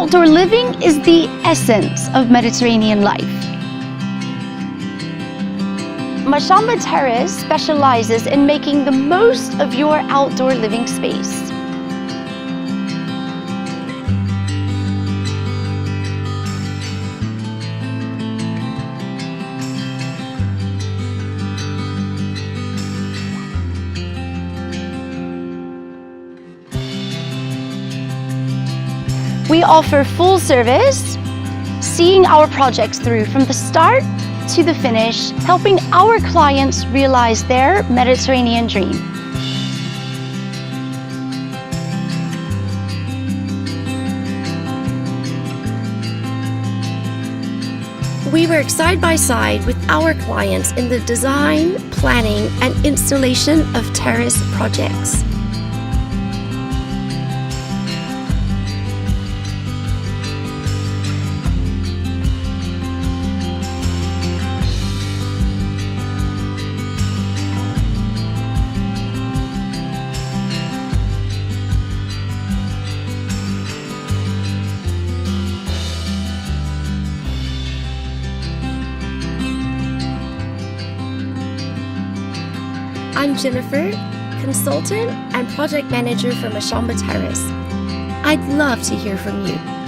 Outdoor living is the essence of Mediterranean life. Mashamba Terrace specializes in making the most of your outdoor living space. We offer full service, seeing our projects through from the start to the finish, helping our clients realize their Mediterranean dream. We work side by side with our clients in the design, planning, and installation of terrace projects. I'm Jennifer, consultant and project manager for Mashamba Terrace. I'd love to hear from you.